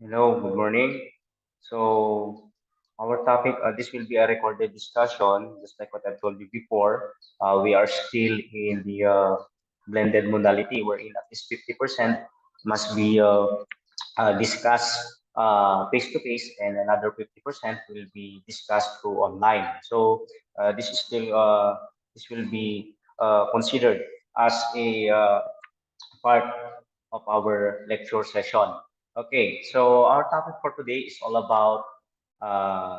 Hello, good morning. So, our topic, this will be a recorded discussion, just like what I've told you before. We are still in the blended modality, wherein at least 50% must be discussed face to face, and another 50% will be discussed through online. So, this will be considered as a part of our lecture session. Okay, so our topic for today is all about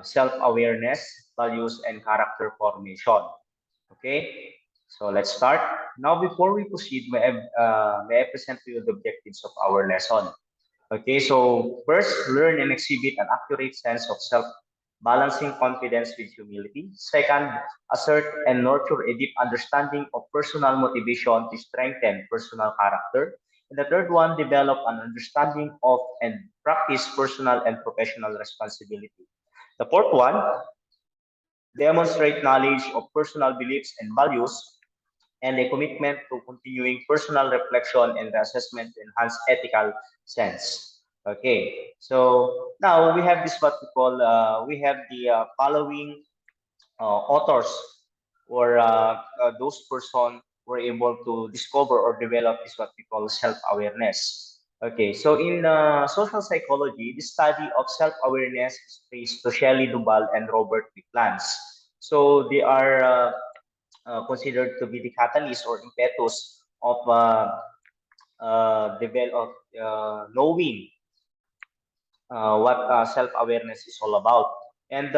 self-awareness, values, and character formation. Okay, so let's start. Now, before we proceed, may I present to you the objectives of our lesson. Okay, so first, learn and exhibit an accurate sense of self, balancing confidence with humility. Second, assert and nurture a deep understanding of personal motivation to strengthen personal character. And the third one, develop an understanding of and practice personal and professional responsibility. The fourth one, demonstrate knowledge of personal beliefs and values and a commitment to continuing personal reflection and assessment to enhance ethical sense. Okay, so now we have this what we call, we have the following authors or those person were able to discover or develop this what we call self-awareness. Okay, so in social psychology, the study of self-awareness is traced to Shelley Duvall and Robert Wicklands. So they are considered to be the catalyst or impetus of develop knowing what self-awareness is all about. And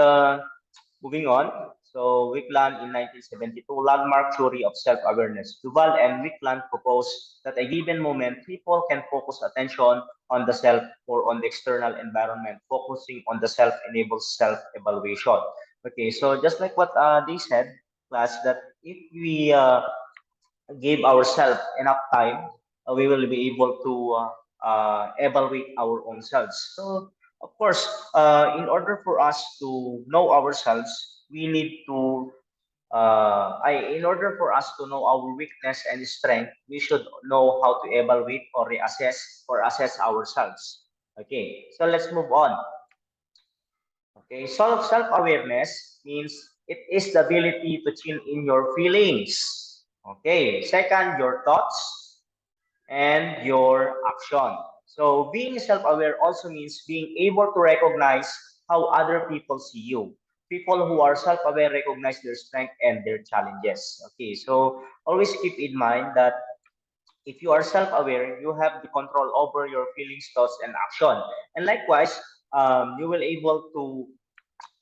moving on, so Wickland in 1972, landmark theory of self-awareness. Duval and Wickland proposed that a given moment, people can focus attention on the self or on the external environment. Focusing on the self enables self-evaluation. Okay, so just like what they said, class, that if we give ourselves enough time, we will be able to evaluate our own selves. So, of course, in order for us to know ourselves, we need to, in order for us to know our weakness and strength, we should know how to evaluate or reassess or assess ourselves. Okay, so let's move on. Okay, self-awareness means it is the ability to tune in your feelings. Okay, second, your thoughts and your action. So being self-aware also means being able to recognize how other people see you. People who are self-aware recognize their strength and their challenges. Okay, so always keep in mind that if you are self-aware, you have the control over your feelings, thoughts, and action. And likewise, you will able to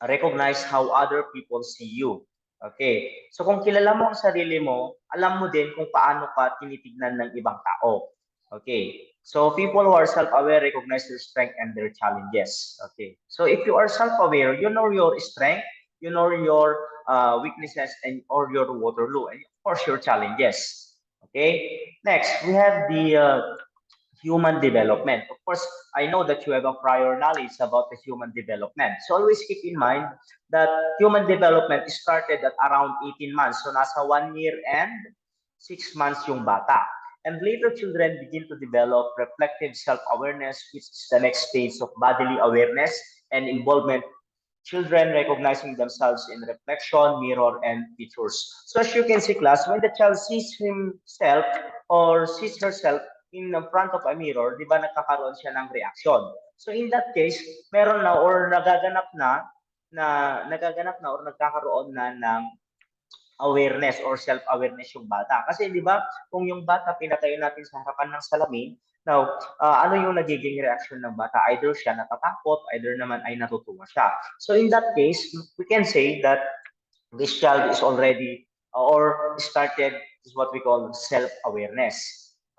recognize how other people see you. Okay. So kung kilala mo ang sarili mo, alam mo din kung paano ka tinitignan ng ibang tao. Okay. So people who are self-aware recognize their strength and their challenges. Okay. So if you are self-aware, you know your strength, you know your weaknesses and or your Waterloo, and of course your challenges. Okay. Next, we have the human development. Of course, I know that you have a prior knowledge about the human development. So always keep in mind that human development started at around 18 months. So nasa 1 year and 6 months yung bata. And later children begin to develop reflective self-awareness, which is the next stage of bodily awareness and involvement. Children recognizing themselves in reflection, mirror, and features. So as you can see, class, when the child sees himself or sees herself in front of a mirror, di ba nagkakaroon siya ng reaction. So in that case, meron na or nagaganap na or nagkakaroon na ng awareness or self-awareness yung bata. Kasi di ba, kung yung bata pinatayo natin sa harapan ng salamin, now, ano yung nagiging reaction ng bata? Either siya natatakot, either naman ay natutuwa siya. So in that case, we can say that this child is already or started is what we call self-awareness.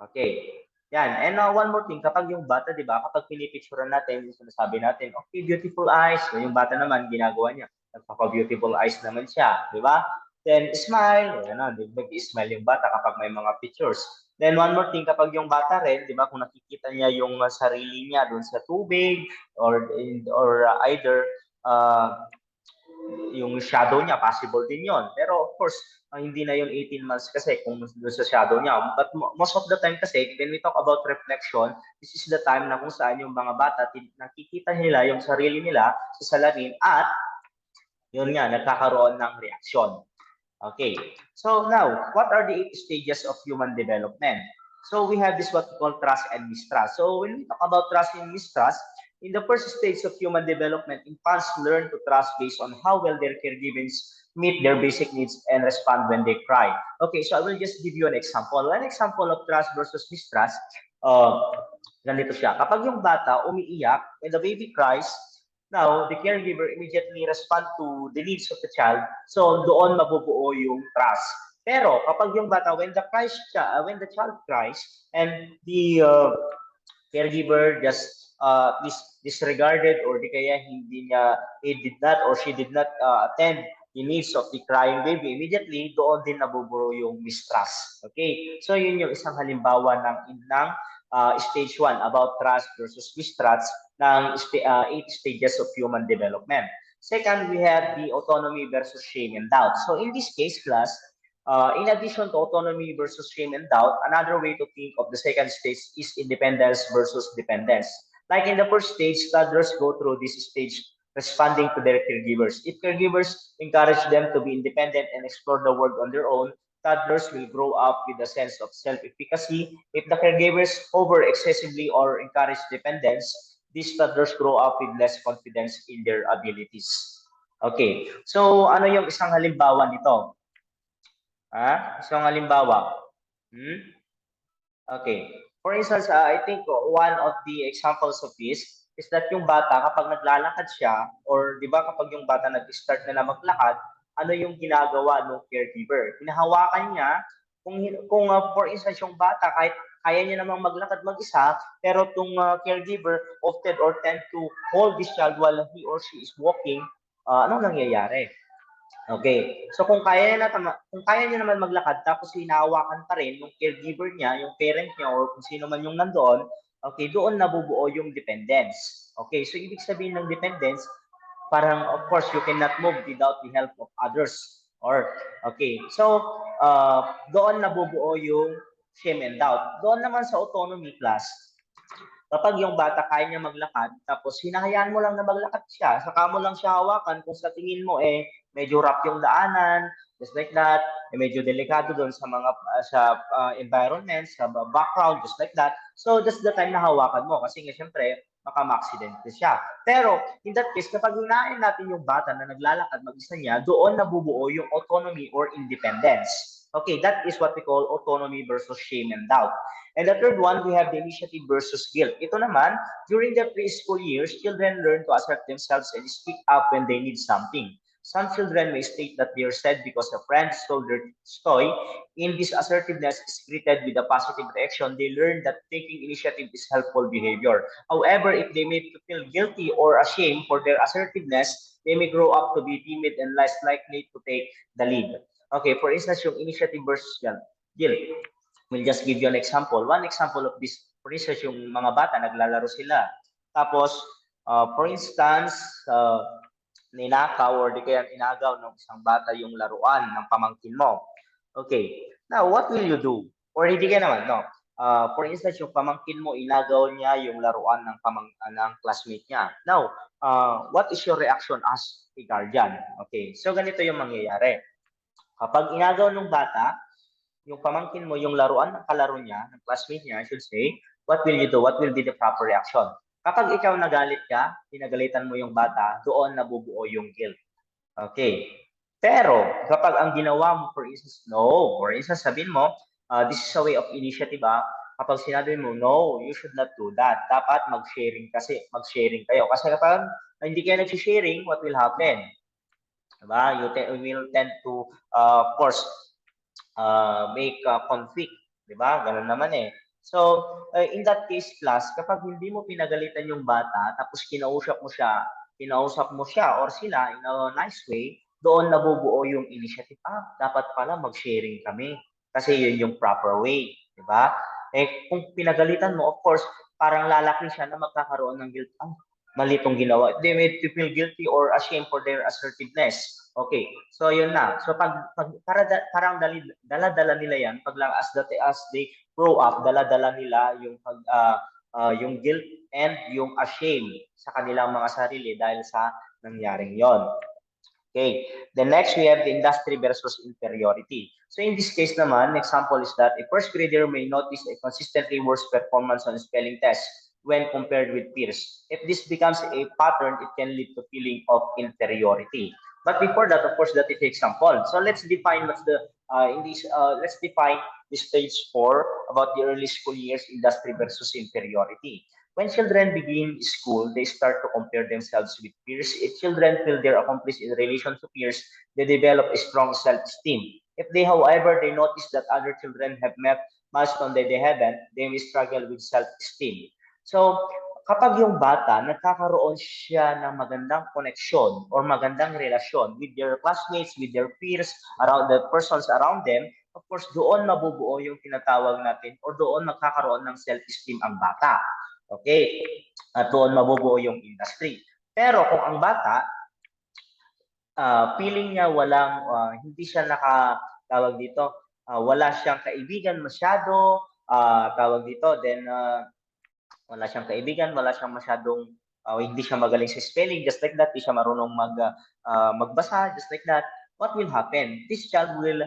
Okay. Yan. And one more thing, kapag yung bata, di ba, kapag pinipicturean natin, yung sinasabi natin, okay, beautiful eyes. So, yung bata naman, ginagawa niya. Nagpapa-beautiful eyes naman siya. Di ba? Then, smile. Ano, mag-smile yung bata kapag may mga pictures. Then, one more thing, kapag yung bata rin, di ba, kung nakikita niya yung sarili niya doon sa tubig or either yung shadow niya, possible din yon. Pero of course, hindi na yung 18 months kasi kung doon sa shadow niya. But most of the time kasi, when we talk about reflection, this is the time na kung saan yung mga bata, nakikita nila yung sarili nila sa salamin at yun nga, nagkakaroon ng reaksyon. Okay. So now, what are the 8 stages of human development? So we have this what we call trust and mistrust. So when we talk about trust and mistrust, in the first stage of human development, infants learn to trust based on how well their caregivers meet their basic needs and respond when they cry. Okay, so I will just give you an example. One example of trust versus mistrust, uh, ganito siya. Kapag yung bata umiiyak, when the baby cries, now, the caregiver immediately respond to the needs of the child. So, doon mabubuo yung trust. Pero, kapag yung bata, when when the child cries, and the caregiver just disregarded or di kaya hindi niya, he did not or she did not attend the needs of the crying baby, immediately, doon din nabubuo yung mistrust. Okay? So, yun yung isang halimbawa ng stage 1 about trust versus mistrust ng 8 stages of human development. Second, we have the autonomy versus shame and doubt. So in this case, class, in addition to autonomy versus shame and doubt, another way to think of the second stage is independence versus dependence. Like in the first stage, toddlers go through this stage responding to their caregivers. If caregivers encourage them to be independent and explore the world on their own, toddlers will grow up with a sense of self-efficacy. If the caregivers over excessively or encourage dependence, these toddlers grow up with less confidence in their abilities. Okay, so ano yung isang halimbawa nito? Isang halimbawa. Okay. For instance, I think one of the examples of this is that yung bata kapag naglalakad siya or 'di ba kapag yung bata nag-start na maglakad, ano yung ginagawa ng caregiver? Hinahawakan niya kung for instance yung bata kahit kaya niya namang maglakad mag-isa, pero tong caregiver often or tend to hold this child while he or she is walking, anong nangyayari? Okay. So kung kaya niya naman maglakad tapos hinahawakan pa rin yung caregiver niya, yung parent niya or kung sino man yung nandoon, okay, doon nabubuo yung dependence. Okay, so ibig sabihin ng dependence, parang of course you cannot move without the help of others. Or okay. So doon nabubuo yung shame and doubt. Doon naman sa autonomy class, kapag yung bata kaya niya maglakad, tapos hinahayaan mo lang na maglakad siya, saka mo lang siya hawakan kung sa tingin mo medyo rough yung daanan, just like that, medyo delikado doon sa mga environment, sa background, just like that. So that's the time na hawakan mo kasi nga syempre baka ma-accident siya. Pero in that case, kapag hinahain natin yung bata na naglalakad mag-isa niya, doon nabubuo yung autonomy or independence. Okay, that is what we call autonomy versus shame and doubt. And the third one, we have the initiative versus guilt. Ito naman, during the preschool years, children learn to assert themselves and speak up when they need something. Some children may state that they are sad because a friend stole their toy. In this assertiveness is greeted with a positive reaction. They learn that taking initiative is helpful behavior. However, if they may feel guilty or ashamed for their assertiveness, they may grow up to be timid and less likely to take the lead. Okay, for instance, yung initiative versus guilt. We'll just give you an example. One example of this, for instance, yung mga bata, naglalaro sila. Tapos, for instance, ninakaw or di kaya inagaw ng isang bata yung laruan ng pamangkin mo. Okay. Now, what will you do? Or hindi ka naman, no? For instance, yung pamangkin mo, inagaw niya yung laruan ng classmate niya. Now, what is your reaction as a guardian? Okay. So, ganito yung mangyayari. Kapag inagaw ng bata, yung pamangkin mo, yung laruan ng kalaro niya, ng classmate niya, I should say, what will you do? What will be the proper reaction? Kapag ikaw nagalit ka, pinagalitan mo yung bata, doon nabubuo yung guilt. Okay. Pero, kapag ang ginawa mo, for instance, no, for instance, sabihin mo, this is a way of initiative, kapag sinabi mo, no, you should not do that. Dapat mag-sharing kayo. Kasi kapag hindi kayo nag-sharing, what will happen? Diba? You will tend to, of course, make conflict. Diba? Ganun naman eh. So, in that case, class, kapag hindi mo pinagalitan yung bata, tapos kinausap mo siya or sila in a nice way, doon nabubuo yung initiative. Dapat pala mag-sharing kami. Kasi yun yung proper way. Diba? Kung pinagalitan mo, of course, parang lalaki siya na magkakaroon ng guilt. mali itong ginawa. They made to feel guilty or ashamed for their assertiveness. Okay, so yun na. So parang dala-dala nila yan pag lang as they grow up, dala-dala nila yung guilt and yung ashamed sa kanilang mga sarili dahil sa nangyaring yon. Okay. The next, we have the industry versus inferiority. So in this case naman, example is that a first grader may notice a consistently worse performance on spelling tests when compared with peers. If this becomes a pattern, it can lead to feeling of inferiority. But before that, of course, that is the example. So let's define what's the let's define the stage 4 about the early school years industry versus inferiority. When children begin school, they start to compare themselves with peers. If children feel they're accomplished in relation to peers, they develop a strong self-esteem. If they, however, they notice that other children have met milestone that they haven't, they may struggle with self-esteem. So, kapag yung bata, nagkakaroon siya ng magandang koneksyon or magandang relasyon with their classmates, with their peers, around the persons around them, of course, doon mabubuo yung tinatawag natin or doon magkakaroon ng self-esteem ang bata. Okay? At doon mabubuo yung industry. Pero kung ang bata, feeling niya hindi siya tawag dito, wala siyang kaibigan masyado, tawag dito, then wala siyang kaibigan, wala siyang masyadong, hindi siya magaling sa spelling, just like that, hindi siya marunong magbasa, just like that, what will happen? This child will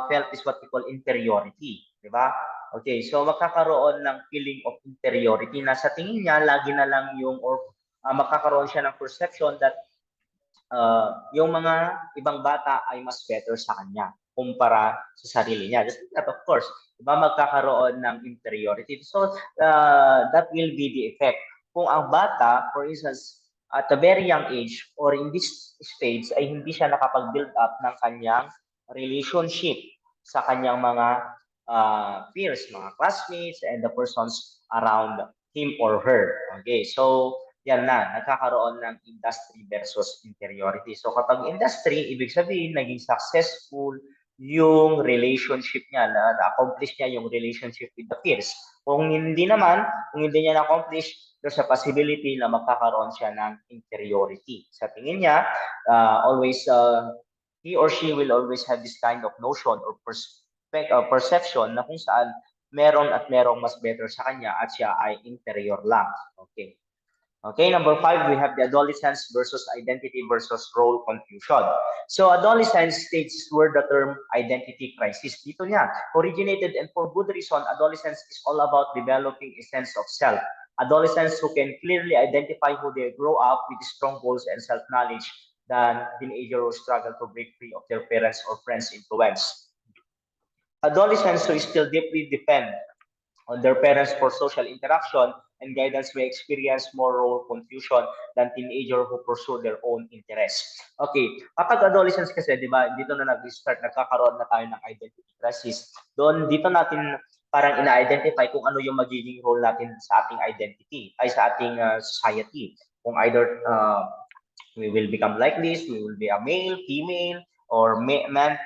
felt is what we call inferiority, di ba? Okay, so magkakaroon ng feeling of inferiority na sa tingin niya, lagi na lang magkakaroon siya ng perception that yung mga ibang bata ay mas better sa kanya kumpara sa sarili niya. Just like that, of course, diba, magkakaroon ng inferiority. So, that will be the effect. Kung ang bata, for instance, at a very young age or in this stage ay hindi siya nakapag-build up ng kanyang relationship sa kanyang mga peers, mga classmates, and the persons around him or her. Okay, so yan na, nagkakaroon ng industry versus inferiority. So kapag industry, ibig sabihin, naging successful yung relationship niya, na-accomplish niya yung relationship with the peers. Kung hindi naman, kung hindi niya na-accomplish, there's a possibility na magkakaroon siya ng inferiority. Sa tingin niya, he or she will always have this kind of notion or perception na kung saan merong mas better sa kanya at siya ay inferior lang. Okay. Okay, number 5, we have the adolescence versus identity versus role confusion. So adolescence stage is where the term identity crisis dito niya originated, and for good reason. Adolescence is all about developing a sense of self. Adolescents who can clearly identify who they grow up with strong goals and self-knowledge than teenagers who struggle to break free of their parents or friends' influence. Adolescents who still deeply depend on their parents for social interaction and guidance may experience more role confusion than teenagers who pursue their own interests. Okay, kapag adolescence kasi, di ba, dito na nag-start, nagkakaroon na tayo ng identity crisis. Dito natin parang ina-identify kung ano yung magiging role natin sa ating identity, ay sa ating society. Kung either we will become like this, we will be a male, female, or man,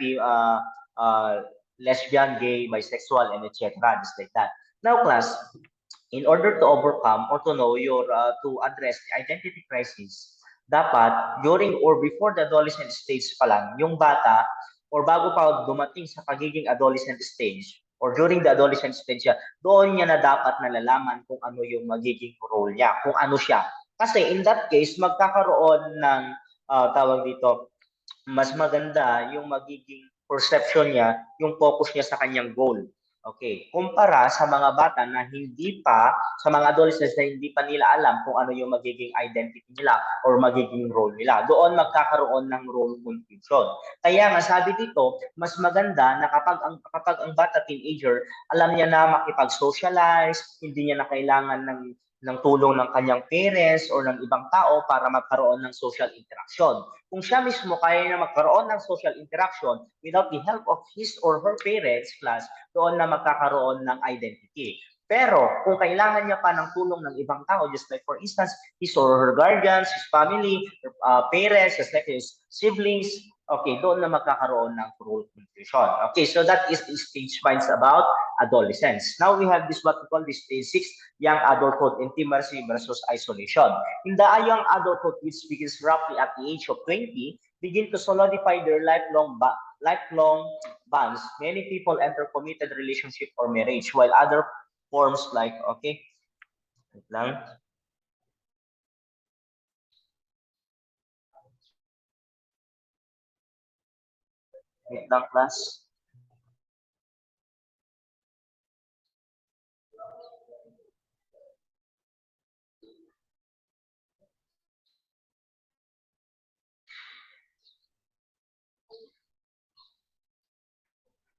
lesbian, gay, bisexual, and etc. Just like that. Now, class, in order to overcome or to know to address the identity crisis, dapat during or before the adolescent stage pa lang, yung bata or bago pa dumating sa pagiging adolescent stage or during the adolescent stage, doon niya na dapat nalalaman kung ano yung magiging role niya, kung ano siya. Kasi in that case, magkakaroon ng tawag dito, mas maganda yung magiging perception niya, yung focus niya sa kanyang goal. Okay, kumpara sa mga bata na sa mga adolescents na hindi pa nila alam kung ano yung magiging identity nila or magiging role nila. Doon magkakaroon ng role confusion. Kaya nga sabi dito, mas maganda na kapag ang bata teenager, alam niya na makipag-socialize, hindi niya na kailangan ng tulong ng kanyang parents or ng ibang tao para magkaroon ng social interaction. Kung siya mismo kaya na magkaroon ng social interaction without the help of his or her parents, plus doon na magkakaroon ng identity. Pero kung kailangan niya pa ng tulong ng ibang tao, just like for instance, his or her guardians, his family, parents, just like his siblings, Okay, doon na magkakaroon ng true confusion. Okay, so that is the stage points about adolescence. Now we have this what we call this stage 6, young adulthood, intimacy versus isolation. In the young adulthood, which begins roughly at the age of 20, begin to solidify their lifelong bonds. Many people enter committed relationship or marriage, while other forms like, okay, wait lang. Wait lang, class.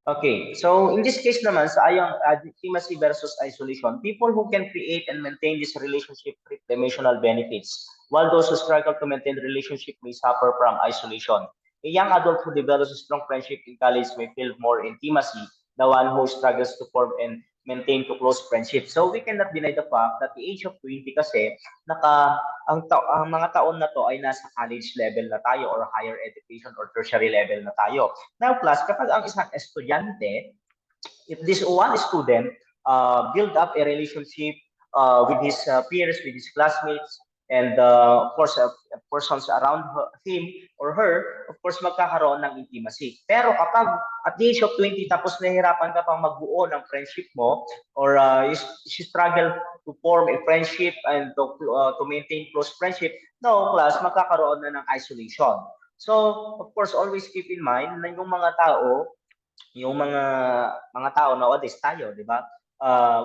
Okay, so in this case naman, sa ayang intimacy versus isolation, people who can create and maintain this relationship reap the emotional benefits, while those who struggle to maintain the relationship may suffer from isolation. A young adult who develops a strong friendship in college may feel more intimacy, the one who struggles to form and maintain to close friendship. So we cannot deny the fact that the age of 20 kasi ang mga taon na to ay nasa college level na tayo or higher education or tertiary level na tayo. Now, plus, kapag ang isang estudyante, if this one student build up a relationship with his peers, with his classmates, and of course, persons around him or her, of course, magkakaroon ng intimacy. Pero kapag at the age of 20, tapos nahihirapan ka pang magbuo ng friendship mo, or you struggle to form a friendship and to maintain close friendship, no, class, magkakaroon na ng isolation. So, of course, always keep in mind na yung mga tao nowadays tayo, di ba?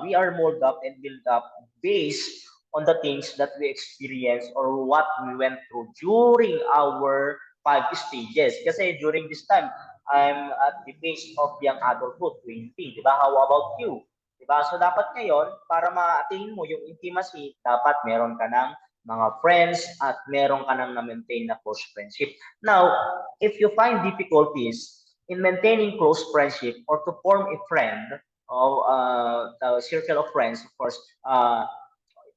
We are molded up and built up based on the things that we experience or what we went through during our 5 stages. Kasi during this time, I'm at the phase of young adulthood, 20, di ba? How about you? Di ba? So dapat ngayon, para ma-attain mo yung intimacy, dapat meron ka ng mga friends at meron ka ng na-maintain na close friendship. Now, if you find difficulties in maintaining close friendship or to form a friend or a circle of friends, of course,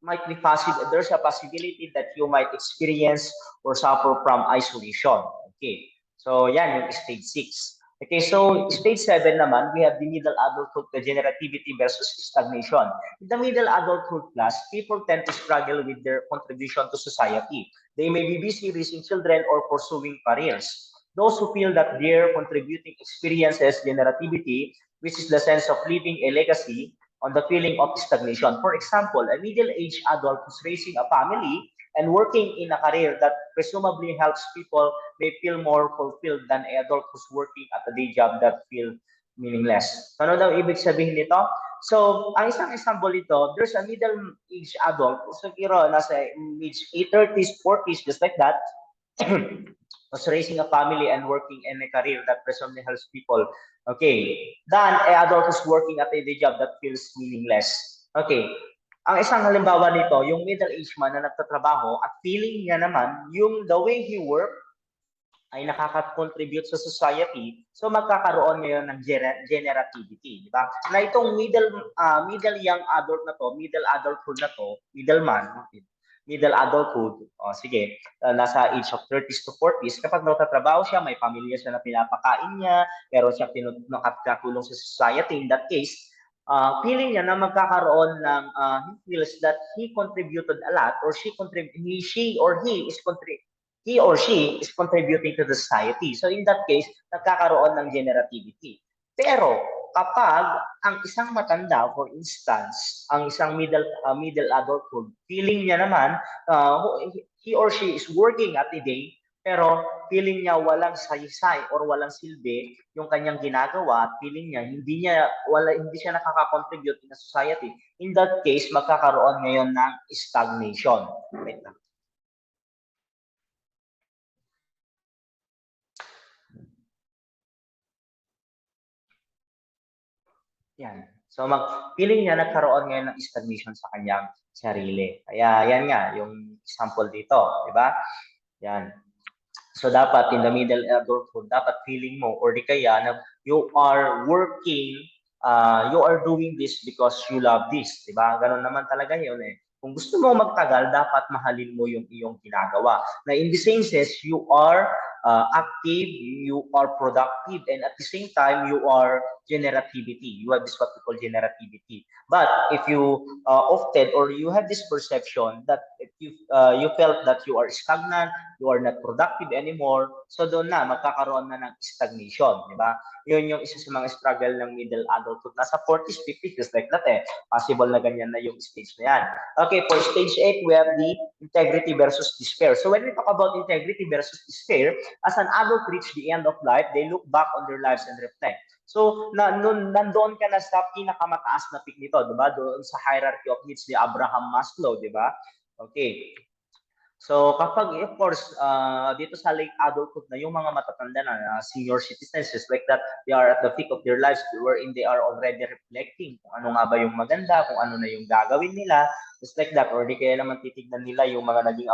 might be possible. There's a possibility that you might experience or suffer from isolation. Okay, so yan yung stage 6. Okay, so stage 7 naman, we have the middle adulthood, the generativity versus stagnation. In the middle adulthood class, people tend to struggle with their contribution to society. They may be busy raising children or pursuing careers. Those who feel that their contributing experiences generativity, which is the sense of leaving a legacy, on the feeling of stagnation. For example, a middle-aged adult who's raising a family and working in a career that presumably helps people may feel more fulfilled than an adult who's working at a day job that feel meaningless. Ano daw ibig sabihin nito? So, ang isang example nito, there's a middle-aged adult, siguro nasa age 30s, 40s, just like that, was raising a family and working in a career that presumably helps people, okay, than a adult who's working at a day job that feels meaningless. Okay, ang isang halimbawa nito, yung middle-aged man na nagtatrabaho at feeling niya naman yung the way he work ay nakaka-contribute sa society, so magkakaroon ngayon ng generativity, di ba? Na itong middle young adult na to, middle adulthood na to, middle adulthood, sige, nasa age of 30s to 40s, kapag nagtatrabaho siya, may pamilya siya na pinapakain niya, meron siyang nakatulong sa society, in that case, feeling niya na magkakaroon ng, he feels that he contributed a lot, or he or she is contributing to the society. So in that case, nagkakaroon ng generativity. Pero kapag ang isang matanda, for instance, ang isang middle adulthood, feeling niya naman, he or she is working at a day, pero feeling niya walang saysay or walang silbi yung kanyang ginagawa, at feeling niya hindi siya nakaka-contribute in the society. In that case, magkakaroon ngayon ng stagnation. Wait lang. Yan. So feeling niya nagkaroon ngayon ng stagnation sa kanyang sarili. Kaya yan nga, yung example dito, di ba? Yan. So dapat in the middle adulthood, dapat feeling mo or di kaya na you are working, you are doing this because you love this, di ba? Ganun naman talaga yun eh. Kung gusto mo magtagal, dapat mahalin mo yung iyong ginagawa. Na in the same sense, you are active, you are productive, and at the same time, you are generativity. You have this what we call generativity. But if you often or you have this perception that if you felt that you are stagnant, you are not productive anymore, so doon na magkakaroon na ng stagnation, di ba? Yun yung isa sa mga struggle ng middle adulthood. Nasa 40s, 50s, just like that eh. Possible na ganyan na yung stage na yan. Okay, for stage 8, we have the integrity versus despair. So when we talk about integrity versus despair, as an adult reach the end of life, they look back on their lives and reflect. So, nandoon ka na sa pinakamataas na peak nito, di ba? Doon sa hierarchy of needs ni Abraham Maslow, di ba? Okay. So, kapag, of course, dito sa late adulthood na yung mga matatanda na senior citizens, just like that, they are at the peak of their lives wherein they are already reflecting kung ano nga ba yung maganda, kung ano na yung gagawin nila, just like that, or di kaya naman titignan nila yung mga naging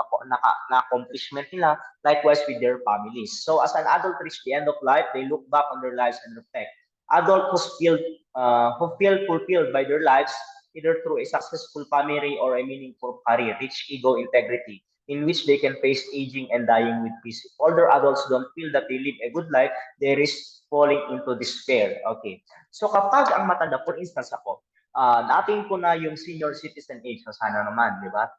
na-accomplishment nila, likewise with their families. So, as an adult reach the end of life, they look back on their lives and reflect. Adults who feel fulfilled by their lives, either through a successful family or a meaningful career, reach ego integrity, in which they can face aging and dying with peace. If older adults don't feel that they live a good life, they risk falling into despair. Okay. So kapag ang matanda, for instance ako, na-attain ko na yung senior citizen age, so sana naman, di ba?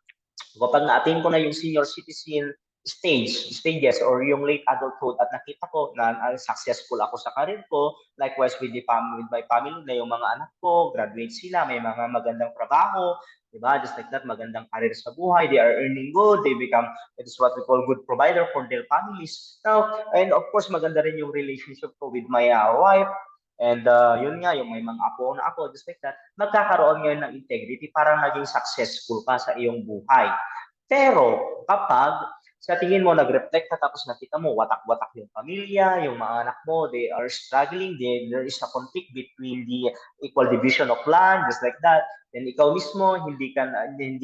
Kapag na-attain ko na yung senior citizen stages or yung late adulthood at nakita ko na successful ako sa career ko, likewise with my family na yung mga anak ko, graduate sila, may mga magandang trabaho, diba? Just like that, magandang career sa buhay, they are earning good, they become, it is what we call good provider for their families. Now, and of course, maganda rin yung relationship ko with my wife, and yun nga, yung may mga apo na ako, just like that, magkakaroon ngayon ng integrity, parang naging successful ka sa iyong buhay. Pero kapag sa tingin mo nag-reflect ka tapos nakita mo watak-watak yung pamilya, yung mga anak mo, they are struggling, there is a conflict between the equal division of land, just like that. Then ikaw mismo, hindi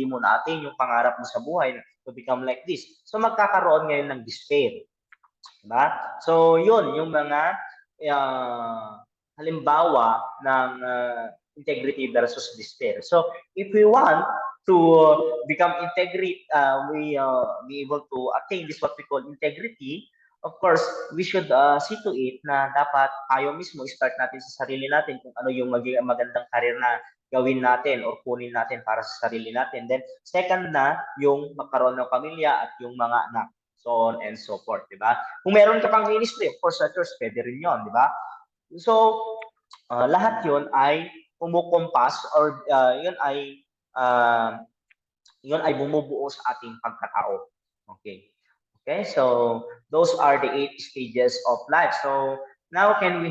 mo na-attain yung pangarap mo sa buhay to become like this. So magkakaroon ngayon ng despair. Diba? So yun, yung mga halimbawa ng integrity versus despair. So if we want to become integrity, we be able to attain this what we call integrity, of course, we should see to it na dapat tayo mismo start natin sa sarili natin kung ano yung magandang career na gawin natin or kunin natin para sa sarili natin. Then, second na, yung magkaroon ng pamilya at yung mga anak. So on and so forth, di ba? Kung meron ka pang ministry, of course, sa church, pwede rin yun, di ba? So, lahat yun ay kumukumpas or yun ay bumubuo sa ating pagkatao. Okay. Okay, so those are the 8 stages of life. So now can we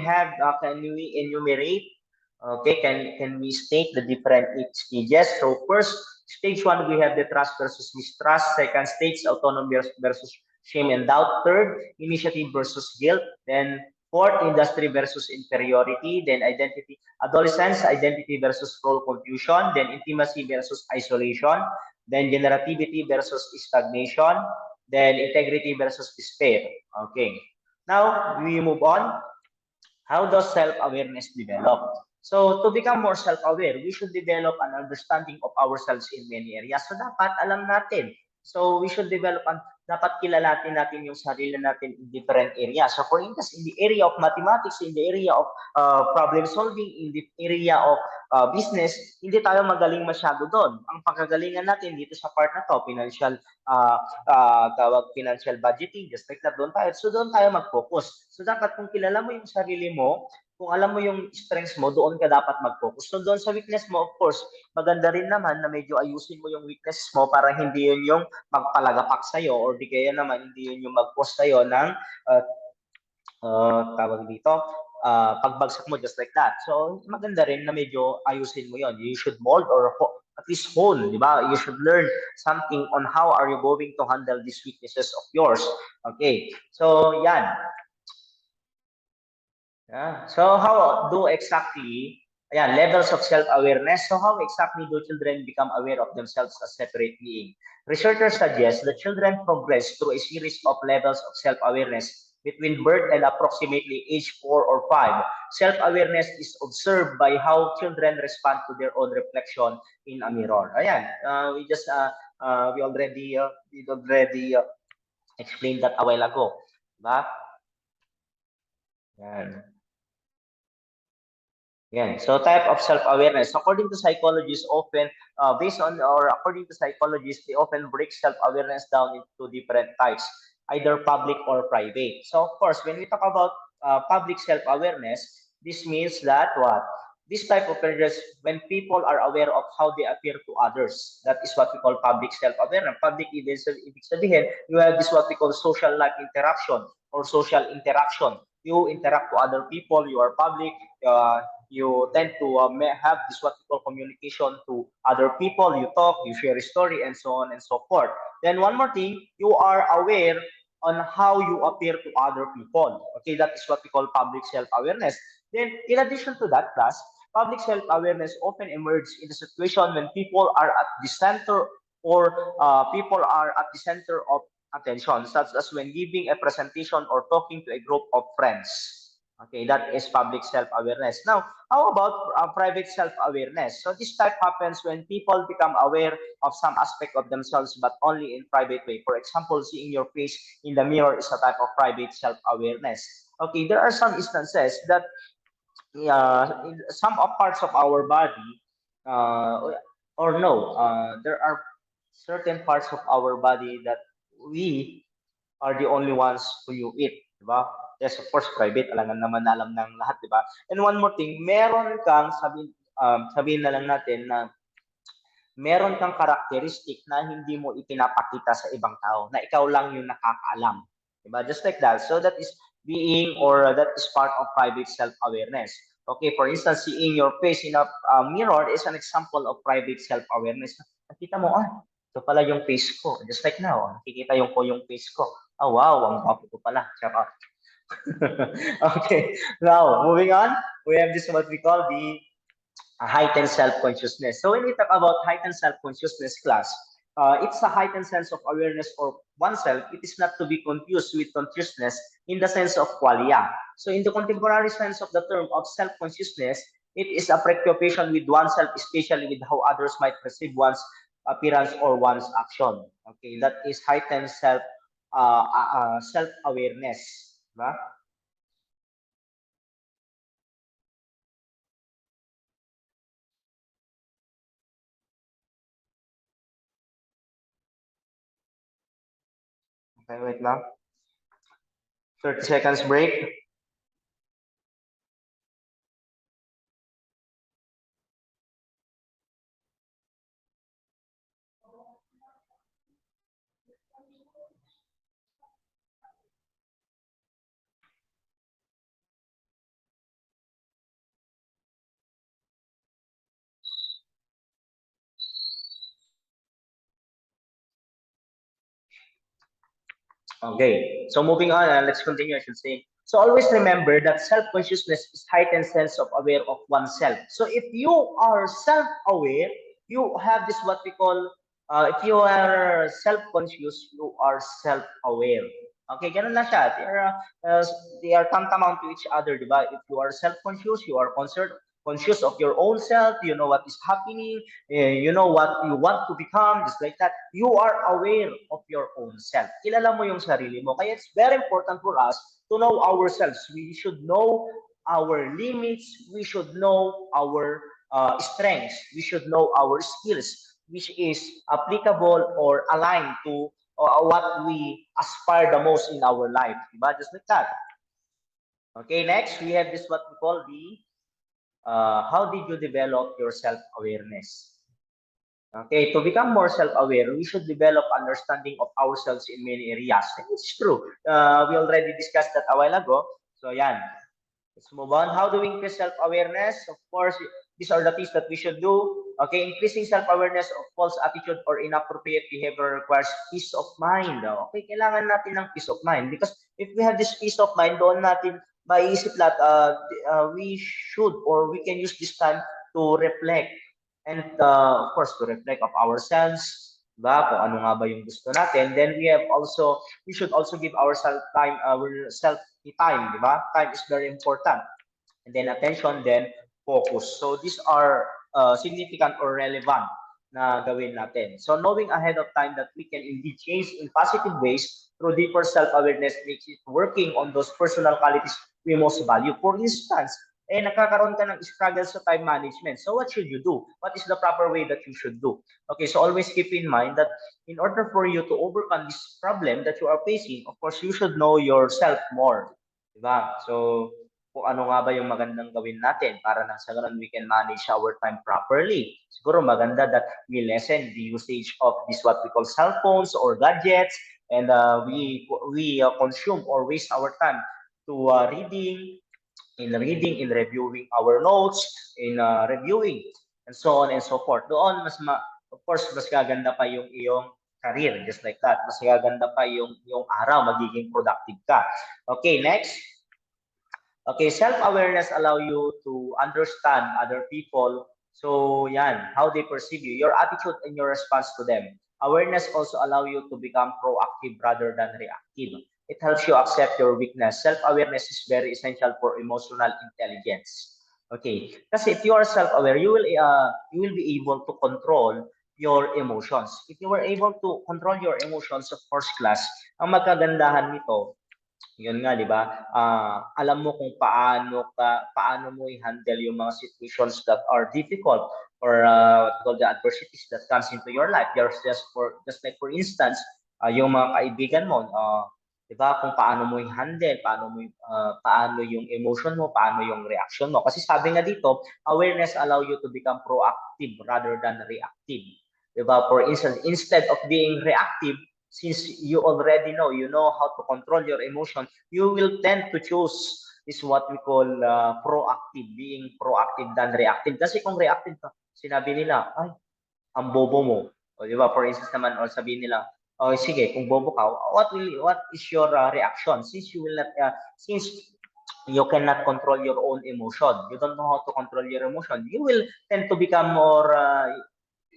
enumerate? Okay, can we state the different 8 stages? So first, stage 1, we have the trust versus mistrust. Second stage, autonomy versus shame and doubt. Third, initiative versus guilt. Then fourth, industry versus inferiority. Then identity, adolescence, identity versus role confusion. Then intimacy versus isolation. Then generativity versus stagnation. Then integrity versus despair. Okay. Now, we move on. How does self-awareness develop? So, to become more self-aware, we should develop an understanding of ourselves in many areas. So, dapat alam natin. So, we should develop dapat kilalatin natin yung sarili natin in different areas. So, for instance, in the area of mathematics, in the area of problem solving, in the area of business, hindi tayo magaling masyado doon. Ang pagkagalingan natin dito sa part na to, financial budgeting, just like that, doon tayo. So, doon tayo mag-focus. So, dapat kung kilala mo yung sarili mo, kung alam mo yung strengths mo, doon ka dapat mag-focus. So, doon sa weakness mo, of course, maganda rin naman na medyo ayusin mo yung weakness mo para hindi yun yung magpalagapak sa'yo or di kaya naman hindi yun yung mag-cause sa'yo ng tawag dito, pagbagsak mo just like that. So, maganda rin na medyo ayusin mo yun. You should mold or at least hone, di ba? You should learn something on how are you going to handle these weaknesses of yours. Okay. So, yan. Yeah. So how do exactly, levels of self-awareness. So how exactly do children become aware of themselves as separate beings? Researchers suggest that children progress through a series of levels of self-awareness between birth and approximately age 4 or 5. Self-awareness is observed by how children respond to their own reflection in a mirror. Ayan, we already explained that a while ago. Diba? Yan. Yan. So type of self-awareness. According to psychologists, often based on or according to psychologists, they often break self-awareness down into different types, either public or private. So of course, when we talk about public self-awareness, this means that what? This type of awareness, when people are aware of how they appear to others, that is what we call public self-awareness. Public ibig sabihin, you have this what we call social life interaction or social interaction. You interact to other people, you are public, you tend to have this what we call communication to other people. You talk, you share a story, and so on and so forth. Then one more thing, you are aware on how you appear to other people. Okay, that is what we call public self-awareness. Then, in addition to that, class, public self-awareness often emerges in the situation when people are at the center or people are at the center of attention, such as when giving a presentation or talking to a group of friends. Okay, that is public self-awareness. Now, how about private self-awareness? So this type happens when people become aware of some aspect of themselves, but only in private way. For example, seeing your face in the mirror is a type of private self-awareness. Okay, there are some instances that in some of parts of our body, or no, there are certain parts of our body that we are the only ones who you eat, di ba? Yes, of course, private, alangan naman na alam ng lahat, di ba? And one more thing, meron kang, sabihin na lang natin na meron kang karakteristik na hindi mo ipinapakita sa ibang tao, na ikaw lang yung nakakaalam. Diba? Just like that. So that is being or that is part of private self-awareness. Okay, for instance, seeing your face in a mirror is an example of private self-awareness. Nakita mo, ito pala yung face ko. Just like now, nakikita yung face ko. Oh, wow, ang gwapo ko pala. Charot. Okay, now, moving on, we have this what we call the heightened self-consciousness. So when we talk about heightened self-consciousness, class, it's a heightened sense of awareness of oneself. It is not to be confused with consciousness in the sense of qualia. So in the contemporary sense of the term of self-consciousness, it is a preoccupation with oneself, especially with how others might perceive one's appearance or one's action. Okay, that is heightened self-awareness. Diba? Okay, wait lang. 30 seconds break. Okay, so moving on, let's continue, I should say. So always remember that self-consciousness is heightened sense of aware of oneself. So if you are self-aware, you have this what we call, if you are self-conscious, you are self-aware. Okay, ganun lang siya. They are tantamount to each other, di ba? If you are self-conscious, you are concerned, conscious of your own self, you know what is happening, you know what you want to become, just like that. You are aware of your own self. Kilala mo yung sarili mo. Kaya it's very important for us to know ourselves. We should know our limits. We should know our strengths. We should know our skills, which is applicable or aligned to what we aspire the most in our life. Diba? Just like that. Okay, next, we have this what we call the how did you develop your self-awareness? Okay, to become more self-aware, we should develop understanding of ourselves in many areas. And it's true. We already discussed that a while ago. So, yan. Let's move on. How do we increase self-awareness? Of course, these are the things that we should do. Okay, increasing self-awareness of false attitude or inappropriate behavior requires peace of mind. Okay, kailangan natin ng peace of mind because if we have this peace of mind, doon natin maiisip lahat, we should or we can use this time to reflect and of course to reflect of ourselves, ba? Kung ano nga ba yung gusto natin. Then we should also give ourselves time, ourselves time, di ba? Time is very important. And then attention, then focus. So these are significant or relevant. na gawin natin. So knowing ahead of time that we can indeed change in positive ways through deeper self-awareness makes it working on those personal qualities we most value. For instance, nakakaroon ka ng struggle sa time management. So what should you do? What is the proper way that you should do? Okay, so always keep in mind that in order for you to overcome this problem that you are facing, of course, you should know yourself more. Diba? So, kung ano nga ba yung magandang gawin natin para nang sa ganun we can manage our time properly. Siguro maganda that we lessen the usage of this what we call cell phones or gadgets, and we consume or waste our time to reading, in reviewing our notes, in reviewing, and so on and so forth. Doon, of course, mas gaganda pa yung iyong career, just like that. Mas gaganda pa yung araw, magiging productive ka. Okay, next. Okay, self-awareness allow you to understand other people. So, yan, how they perceive you, your attitude and your response to them. Awareness also allow you to become proactive rather than reactive. It helps you accept your weakness. Self-awareness is very essential for emotional intelligence. Okay, kasi if you are self-aware, you will be able to control your emotions. If you were able to control your emotions of first class, ang magkagandahan nito, yun nga, 'di ba? Alam mo kung paano mo i-handle yung mga situations that are difficult, or what you call the adversities that comes into your life. Just like for instance, yung mga kaibigan mo, 'di ba? Kung paano mo i-handle, paano yung emotion mo, paano yung reaction mo. Kasi sabi nga dito, awareness allow you to become proactive rather than reactive. 'Di ba? For instance, instead of being reactive, since you already know, you know how to control your emotion, you will tend to choose is what we call proactive, being proactive than reactive. Kasi kung reactive ka, sinabi nila, ay, ang bobo mo. O, di ba? For instance naman, or sabihin nila, oh, sige, kung bobo ka, what is your reaction? Since you cannot control your own emotion, you don't know how to control your emotion, you will tend to become more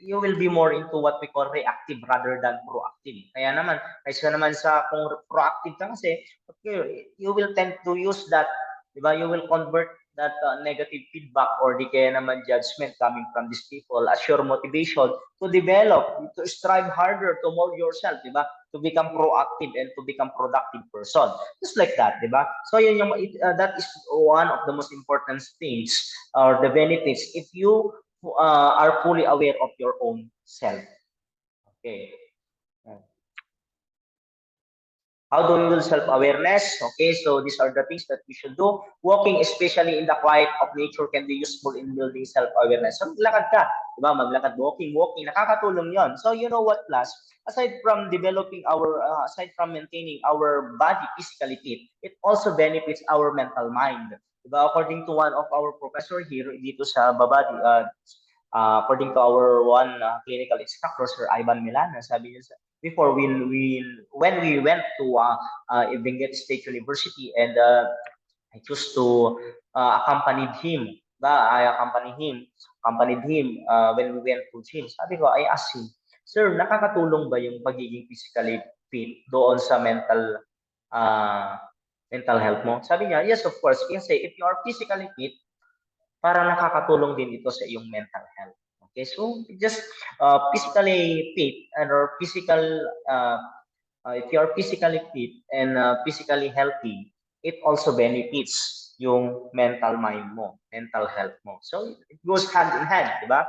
you will be more into what we call reactive rather than proactive. Kaya naman, kaysa naman sa kung proactive ka kasi, okay, you will tend to use that, di ba? You will convert that negative feedback or di kaya naman judgment coming from these people as your motivation to develop, to strive harder, to mold yourself, di ba? To become proactive and to become productive person. Just like that, di ba? So yun that is one of the most important things or the benefits if you are fully aware of your own self. Okay. How do we build self-awareness? Okay, so these are the things that we should do. Walking, especially in the quiet of nature, can be useful in building self-awareness. So, maglakad ka, di ba? Maglakad, walking, nakakatulong yon. So, you know what, class? Aside from maintaining our body physically fit, it also benefits our mental mind. Diba? According to one of our professor here, dito sa baba, according to our one clinical instructor, Sir Ivan Milana, sabi niya, before when we went to Benguet State University, and I chose to accompanied him. I accompanied him when we went to gym. Sabi ko, I asked him, Sir, nakakatulong ba yung pagiging physically fit doon sa mental health mo? Sabi niya, yes, of course. Kasi if you are physically fit, para nakakatulong din ito sa iyong mental health. Okay, so just physically fit or if you are physically fit and physically healthy, it also benefits yung mental mind mo, mental health mo. So it goes hand in hand, di ba?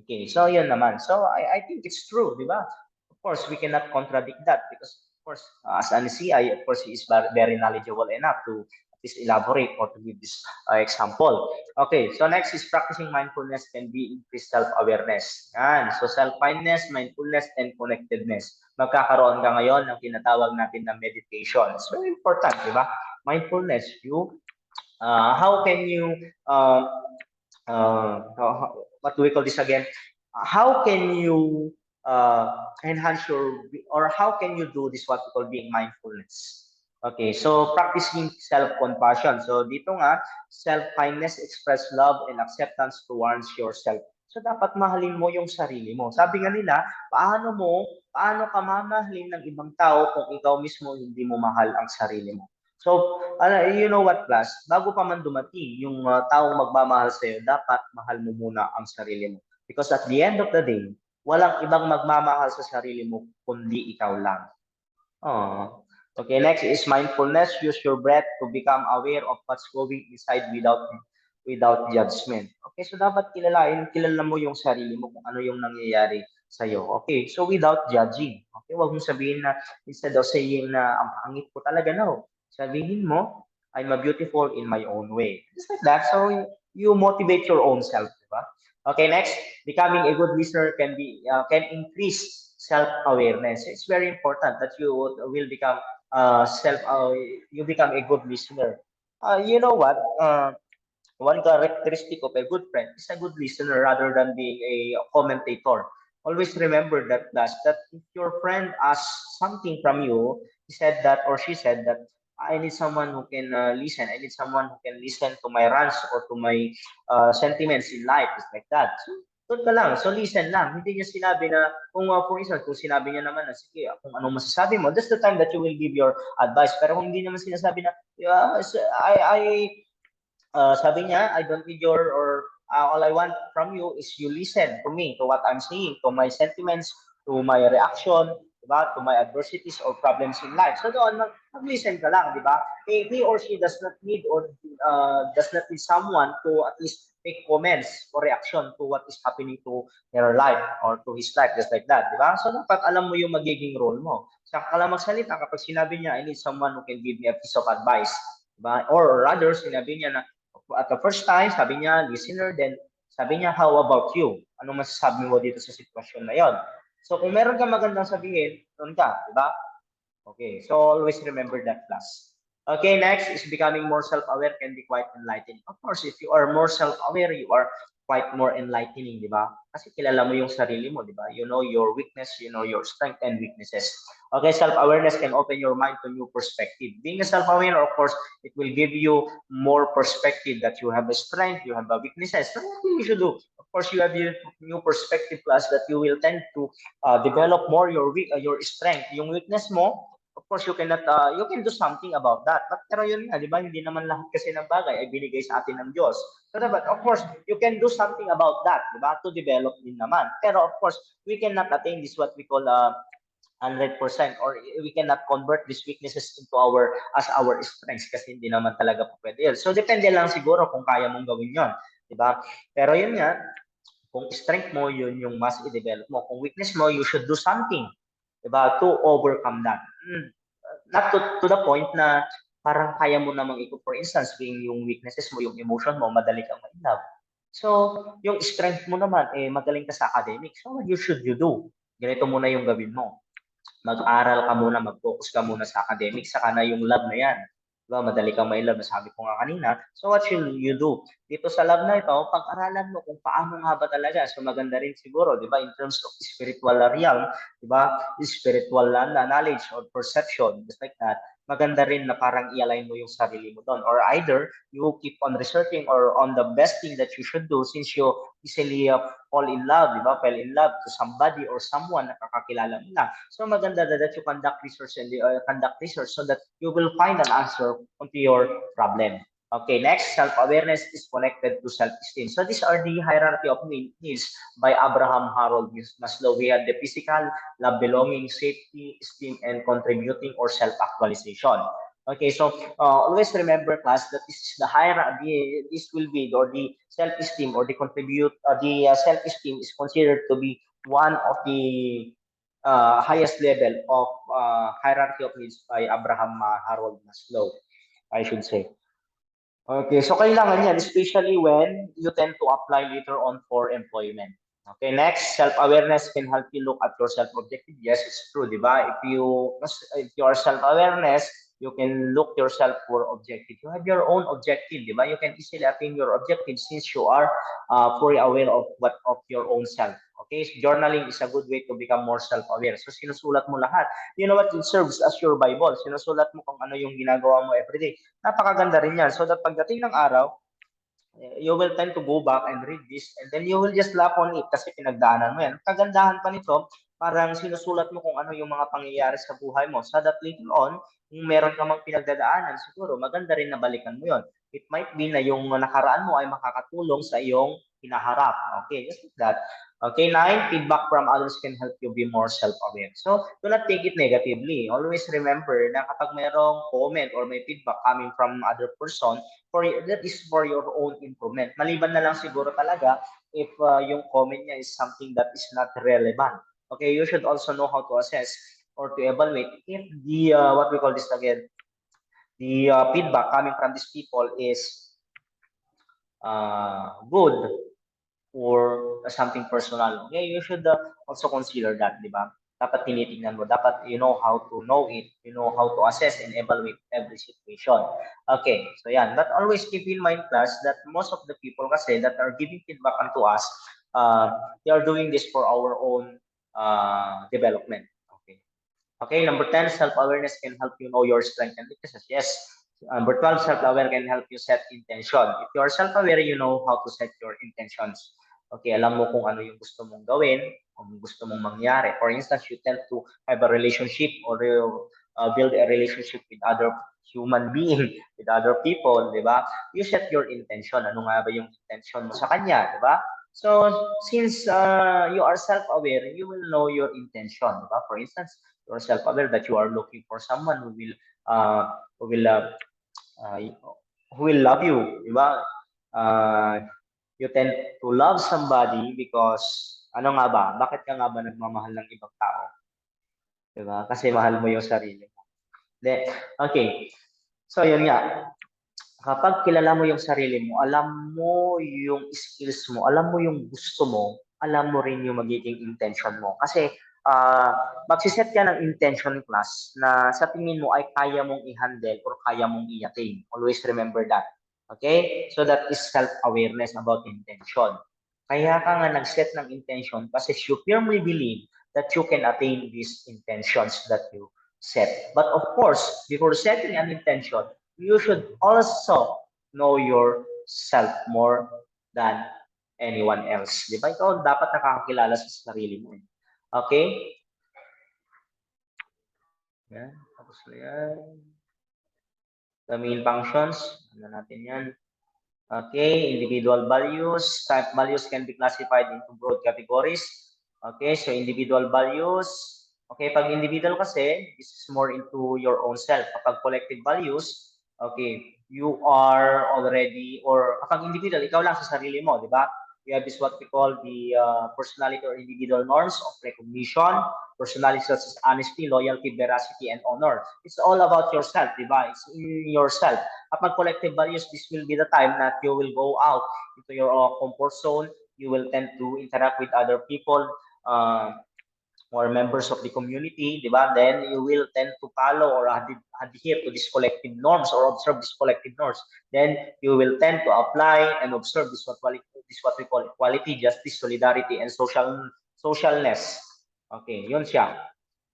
Okay, so yun naman. So I think it's true, di ba? Of course, we cannot contradict that because, of course, as an CI, of course, he is very knowledgeable enough to at least elaborate or to give this example. Okay, so next is practicing mindfulness can be increased self-awareness. Yan. So self-kindness, mindfulness, and connectedness. Magkakaroon ka ngayon ng tinatawag natin na meditation. So important, di ba? Mindfulness, how can you, what do we call this again? How can you enhance or how can you do this what we call being mindfulness? Okay, so practicing self-compassion. So dito nga, self-kindness, express love and acceptance towards yourself. So dapat mahalin mo yung sarili mo. Sabi nga nila, paano ka mamahalin ng ibang tao kung ikaw mismo hindi mo mahal ang sarili mo? So, you know what, class? Bago pa man dumating yung taong magmamahal sa'yo, dapat mahal mo muna ang sarili mo. Because at the end of the day, Walang ibang magmamahal sa sarili mo kundi ikaw lang. Oh. Okay, next is mindfulness. Use your breath to become aware of what's going inside without judgment. Okay, so dapat kilala mo yung sarili mo kung ano yung nangyayari sa iyo. Okay, so without judging. Okay, wag mong sabihin na instead of saying na ang pangit ko talaga, no. Sabihin mo, I'm a beautiful in my own way. Just like that. So you motivate your own self, diba? Okay, next, becoming a good listener can increase self-awareness. It's very important that you will become you become a good listener. You know what? One characteristic of a good friend is a good listener rather than being a commentator. Always remember that, class, that if your friend asks something from you, he said that or she said that, I need someone who can listen. I need someone who can listen to my rants or to my sentiments in life. It's like that. So, doon ka lang. So, listen lang. Hindi niya sinabi na, kung for instance, kung sinabi niya naman na, sige, kung anong masasabi mo, that's the time that you will give your advice. Pero kung hindi naman sinasabi na, yeah, sabi niya, I don't need all I want from you is you listen to me, to what I'm saying, to my sentiments, to my reaction, diba? To my adversities or problems in life. So doon, mag-listen ka lang, di ba? He or she does not need someone to at least make comments or reaction to what is happening to their life or to his life, just like that, di ba? So dapat alam mo yung magiging role mo. Saka ka lang magsalita kapag sinabi niya, I need someone who can give me a piece of advice. Diba? Or rather, sinabi niya na, at the first time, sabi niya, listener, then sabi niya, how about you? Ano masasabi mo dito sa sitwasyon na yon? So, kung meron kang magandang sabihin, doon ka, di ba? Okay, so always remember that, class. Okay, next is becoming more self-aware can be quite enlightening. Of course, if you are more self-aware, you are quite more enlightening, di ba? Kasi kilala mo yung sarili mo, di ba? You know your weakness, you know your strength and weaknesses. Okay, self-awareness can open your mind to new perspective. Being a self-aware, of course, it will give you more perspective that you have a strength, you have a weaknesses. So what you should do? Of course, you have your new perspective, class, that you will tend to develop more your strength. Yung weakness mo, of course, you can do something about that. But pero yun nga, di ba, hindi naman lahat kasi ng bagay ay binigay sa atin ng Diyos. So dapat, of course, you can do something about that, di ba, to develop din naman. Pero of course, we cannot attain this what we call 100% or we cannot convert these weaknesses into our strengths kasi hindi naman talaga po pwede yun. So depende lang siguro kung kaya mong gawin yon, di ba? Pero yun nga, kung strength mo, yun yung mas i-develop mo. Kung weakness mo, you should do something, diba, to overcome that. Not to the point na parang kaya mo namang for instance, being yung weaknesses mo, yung emotion mo, madali kang ma-inlove. So, yung strength mo naman, magaling ka sa academics. So, what you do? Ganito muna yung gawin mo. Mag-aral ka muna, mag-focus ka muna sa academics, saka na yung lab na yan. Diba, madali kang ma-inlove, sabi ko nga kanina. So, what should you do? Dito sa lab na ito, pag-aralan mo kung paano nga ba talaga. So, maganda rin siguro, di ba, in terms of spiritual realm, di ba, spiritual knowledge or perception, just like that, maganda rin na parang i-align mo yung sarili mo doon. Or either, you keep on researching or on the best thing that you should do since you easily fall in love, di ba, fell in love to somebody or someone na kakakilala mo lang. So, maganda that you conduct research so that you will find an answer onto your problem. Okay, next, self-awareness is connected to self-esteem. So these are the hierarchy of needs by Abraham Harold Maslow. We have the physical, love, belonging, safety, esteem, and contributing or self-actualization. Okay, so always remember, class, that this is the hierarchy. This will be, or the self-esteem or the self-esteem is considered to be one of the highest level of hierarchy of needs by Abraham Harold Maslow, I should say. Okay, so kailangan yan, especially when you tend to apply later on for employment. Okay, next, self-awareness can help you look at your self-objective. Yes, it's true, di ba? If you are self-awareness, you can look yourself for objective. You have your own objective, di ba? You can easily attain your objective since you are fully aware of your own self. Okay, so journaling is a good way to become more self-aware. So sinusulat mo lahat. You know what? It serves as your Bible. Sinusulat mo kung ano yung ginagawa mo everyday. Napakaganda rin yan. So that pagdating ng araw, you will tend to go back and read this and then you will just laugh on it kasi pinagdaanan mo yan. Kagandahan pa nito, parang sinusulat mo kung ano yung mga pangyayari sa buhay mo. So that later on, kung meron ka mang pinagdadaanan, siguro maganda rin na balikan mo yon. It might be na yung nakaraan mo ay makakatulong sa iyong hinaharap. Okay, just like that. Okay, 9, feedback from others can help you be more self-aware. So, do not take it negatively. Always remember na kapag mayroong comment or may feedback coming from other person, that is for your own improvement. Maliban na lang siguro talaga if yung comment niya is something that is not relevant. Okay, you should also know how to assess or to evaluate if the, what we call this again, the feedback coming from these people is good or something personal. Okay, you should also consider that, di ba? Dapat tinitingnan mo. Dapat you know how to know it. You know how to assess and evaluate every situation. Okay, so yan. But always keep in mind, class, that most of the people kasi that are giving feedback unto us, they are doing this for our own development. Okay. Okay, number 10, self-awareness can help you know your strengths and weaknesses. Yes. Number 12, self-aware can help you set intention. If you are self-aware, you know how to set your intentions. Okay, alam mo kung ano yung gusto mong gawin, kung gusto mong mangyari. For instance, you tend to have a relationship or build a relationship with other human being, with other people, di ba? You set your intention. Ano nga ba yung intention mo sa kanya, di ba? So, since you are self-aware, you will know your intention, di ba? For instance, you are self-aware that you are looking for someone uh, who will uh, uh, who will love you, di ba? You tend to love somebody because ano nga ba? Bakit ka nga ba nagmamahal ng ibang tao? Di ba? Kasi mahal mo yung sarili mo. Okay. So, yun nga. Kapag kilala mo yung sarili mo, alam mo yung skills mo, alam mo yung gusto mo, alam mo rin yung magiging intention mo. Kasi magsiset ka ng intention class na sa tingin mo ay kaya mong i-handle or kaya mong i-attain. Always remember that. Okay? So that is self-awareness about intention. Kaya ka nga nag-set ng intention kasi you firmly believe that you can attain these intentions that you set. But of course, before setting an intention, you should also know yourself more than anyone else. Di ba? Ikaw dapat nakakakilala sa sarili mo. Okay? Yan. Tapos na yan. The main functions. Ano natin yan? Okay, individual values. Type values can be classified into broad categories. Okay, so individual values. Okay, pag individual kasi, this is more into your own self. Kapag collective values, okay, you are already, or kapag individual, ikaw lang sa sarili mo, di ba? We have this what we call the personality or individual norms of recognition, personality such as honesty, loyalty, veracity, and honor. It's all about yourself, di ba? It's in yourself. Kapag collective values, this will be the time that you will go out into your comfort zone. You will tend to interact with other people or members of the community, di ba? Then you will tend to follow or adhere to these collective norms or observe these collective norms. Then you will tend to apply and observe this what we call equality, justice, solidarity, and socialness. Okay, yun siya.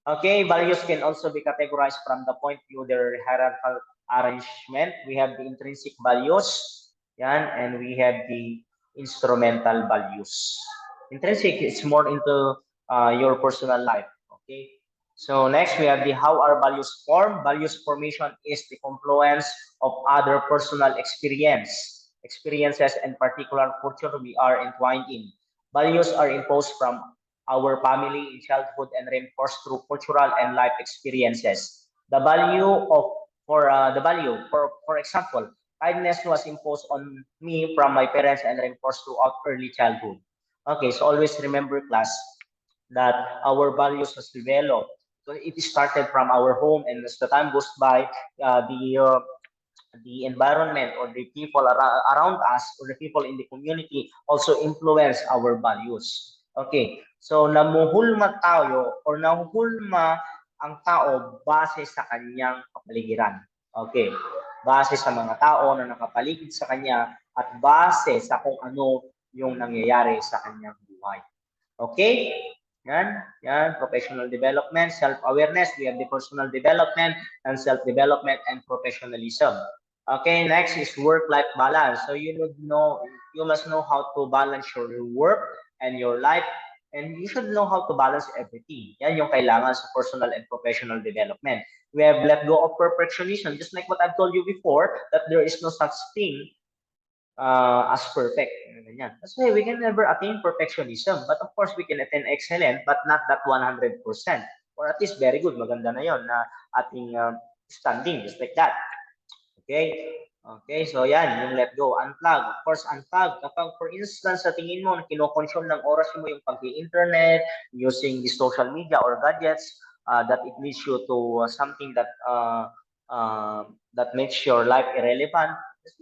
Okay, values can also be categorized from the point of view their hierarchical arrangement. We have the intrinsic values, yan, and we have the instrumental values. Intrinsic is more into your personal life. Okay. So next we have the how our values form. Values formation is the confluence of other personal experiences and particular culture we are entwined in. Values are imposed from our family in childhood and reinforced through cultural and life experiences. The value of for example, kindness was imposed on me from my parents and reinforced throughout early childhood. Okay, so always remember, class, that our values was developed. So it started from our home, and as the time goes by, the environment or the people around us or the people in the community also influence our values. Okay, so namuhulma tayo or nahuhulma ang tao base sa kanyang kapaligiran. Okay, base sa mga tao na nakapaligid sa kanya at base sa kung ano yung nangyayari sa kanyang buhay. Okay? Yan, professional development, self-awareness, we have the personal development and self-development and professionalism. Okay, next is work-life balance. So you must know how to balance your work and your life And you should know how to balance everything. Yan yung kailangan sa personal and professional development. We have let go of perfectionism, just like what I've told you before, that there is no such thing as perfect. Ganyan. That's why we can never attain perfectionism. But of course, we can attain excellent, but not that 100%. Or at least very good. Maganda na yon na ating standing, just like that. Okay? Okay, so yan, yung let go, unplug. Of course, unplug. Kapag, for instance, sa tingin mo, kinokonsume ng oras mo yung pag-internet, using the social media or gadgets, that it leads you to something that makes your life irrelevant.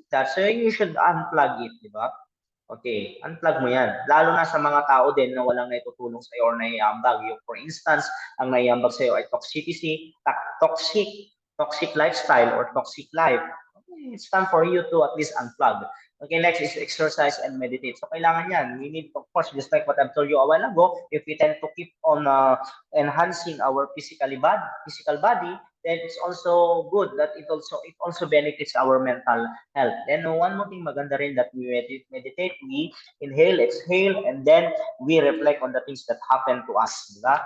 That's so you should unplug it, di ba? Okay, unplug mo yan. Lalo na sa mga tao din na walang naitutulong sa'yo or naiambag. Yung, for instance, ang naiambag sa'yo ay toxicity, toxic lifestyle or toxic life. Okay, it's time for you to at least unplug. Okay, next is exercise and meditate. So, kailangan yan. We need, of course, just like what I've told you a while ago, if we tend to keep on enhancing our physical body, then it's also good that it also benefits our mental health. Then one more thing maganda rin that we meditate, we inhale, exhale, and then we reflect on the things that happen to us. Diba?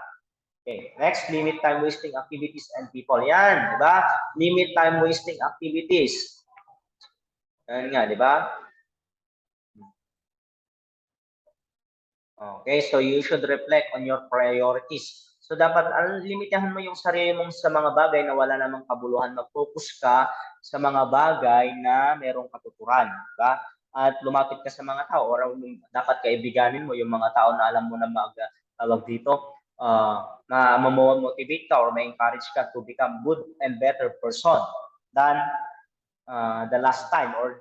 Okay. Next, limit time wasting activities and people. Yan, diba? Limit time wasting activities. Yan nga, diba? Okay, so you should reflect on your priorities. So dapat limitahan mo yung sarili mong sa mga bagay na wala namang kabuluhan. Mag-focus ka sa mga bagay na merong katuturan, diba? At lumapit ka sa mga tao or dapat kaibiganin mo yung mga tao na alam mo na tawag dito, na motivate ka or ma-encourage ka to become good and better person than the last time or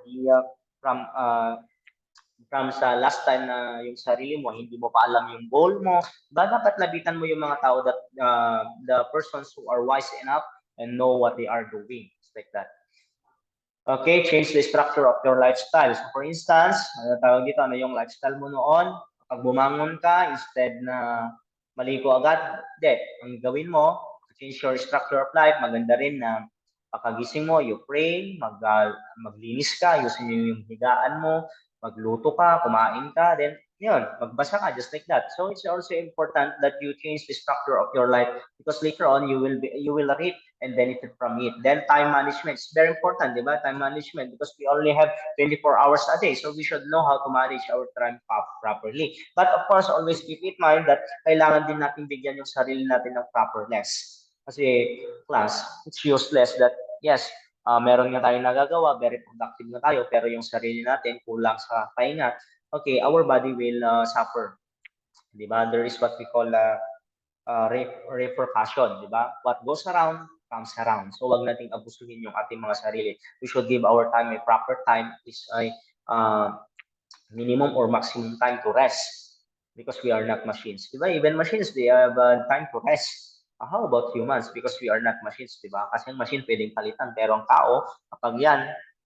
from sa last time na yung sarili mo, hindi mo pa alam yung goal mo, ba dapat labitan mo yung mga tao that the persons who are wise enough and know what they are doing. It's like that. Okay, change the structure of your lifestyle. So for instance, ano tawag dito, ano yung lifestyle mo noon? Kapag bumangon ka, instead na maligo agad, hindi. Ang gawin mo, change your structure of life. Maganda rin na pagkagising mo, you pray, maglinis ka, ayusin yung higaan mo, magluto ka, kumain ka, then yun, magbasa ka, just like that. So it's also important that you change the structure of your life because later on you will reap and benefit from it. Then time management is very important, di ba? Time management because we only have 24 hours a day. So we should know how to manage our time properly. But of course, always keep in mind that kailangan din natin bigyan yung sarili natin ng proper rest. Kasi class, it's useless that yes, meron nga tayong nagagawa, very productive na tayo, pero yung sarili natin kulang sa pahinga. Okay, our body will suffer. Di ba? There is what we call repercussion, di ba? What goes around comes around. So wag nating abusuhin yung ating mga sarili. We should give our time a proper time, is a minimum or maximum time to rest because we are not machines. Di ba? Even machines, they have time to rest. How about humans? Because we are not machines, di ba? Kasi ang machine pwedeng palitan, pero ang tao, kapag yan,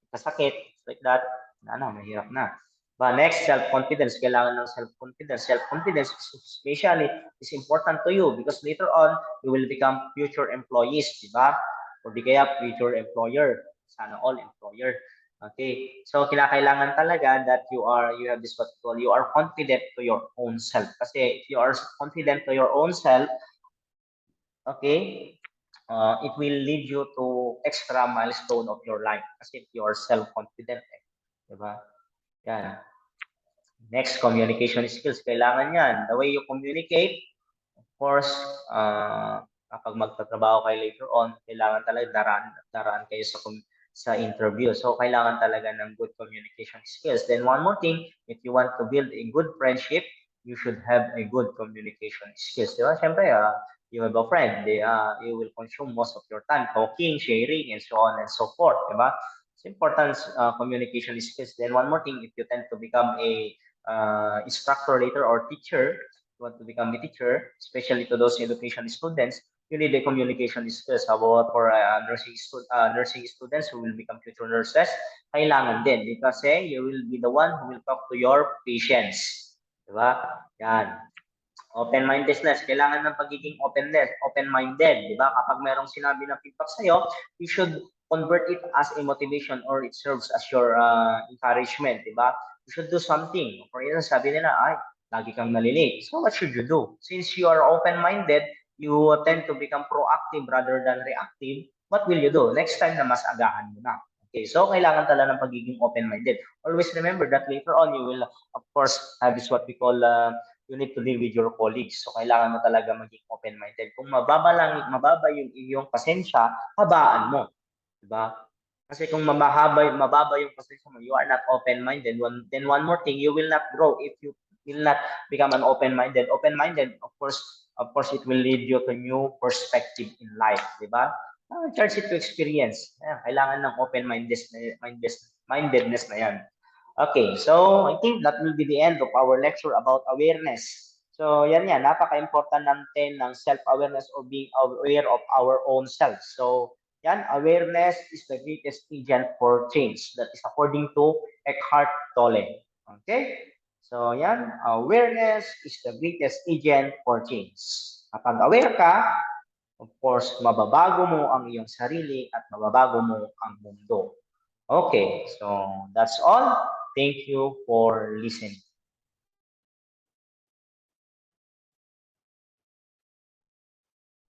kasakit, like that, mahirap na. But next, self-confidence. Kailangan ng self-confidence. Self-confidence, especially, is important to you because later on, you will become future employees, di ba? O di kaya future employer. Sana all employer. Okay. So, kinakailangan talaga that you have this what you are confident to your own self. Kasi if you are confident to your own self, okay, it will lead you to extra milestone of your life kasi if you are self-confident, diba? Yan. Next, communication skills. Kailangan yan. The way you communicate, of course, kapag magtatrabaho kayo later on, kailangan talaga daraan kayo sa interview. So, kailangan talaga ng good communication skills. Then, one more thing, if you want to build a good friendship, you should have a good communication skills. Diba? Siyempre, you have a friend, you will consume most of your time talking, sharing, and so on and so forth. Diba? It's important communication skills. Then, one more thing, if you tend to become a instructor later or teacher, you want to become a teacher, especially to those education students, you need a communication skills. How about for nursing students who will become future nurses? Kailangan din kasi you will be the one who will talk to your patients. Diba? Yan. Open-mindedness. Kailangan ng pagiging open-minded. Diba? Kapag merong sinabi na feedback sa'yo, you should convert it as a motivation or it serves as your encouragement. Diba? You should do something. For instance, sabi nila, ay, Lagi kang nalilate. So what should you do? Since you are open-minded, you tend to become proactive rather than reactive. What will you do? Next time na mas agahan mo na. Okay, so kailangan talaga ng pagiging open-minded. Always remember that later on, you will, of course, have this what we call, you need to deal with your colleagues. So kailangan mo talaga maging open-minded. Kung mababa yung iyong pasensya, habaan mo. Diba? Kasi kung mababa yung pasensya mo, you are not open-minded. Then one more thing, you will not grow if you will not become an open-minded. Open-minded, of course, it will lead you to new perspective in life, di ba? Chance it to experience. Ayan, kailangan ng mindedness na yan. Okay, so I think that will be the end of our lecture about awareness. So yan yan, napaka-important natin ng self-awareness or being aware of our own self. So yan, awareness is the greatest agent for change. That is according to Eckhart Tolle. Okay? So yan, awareness is the greatest agent for change. Kapag aware ka, of course, mababago mo ang iyong sarili at mababago mo ang mundo. Okay, so that's all. Thank you for listening.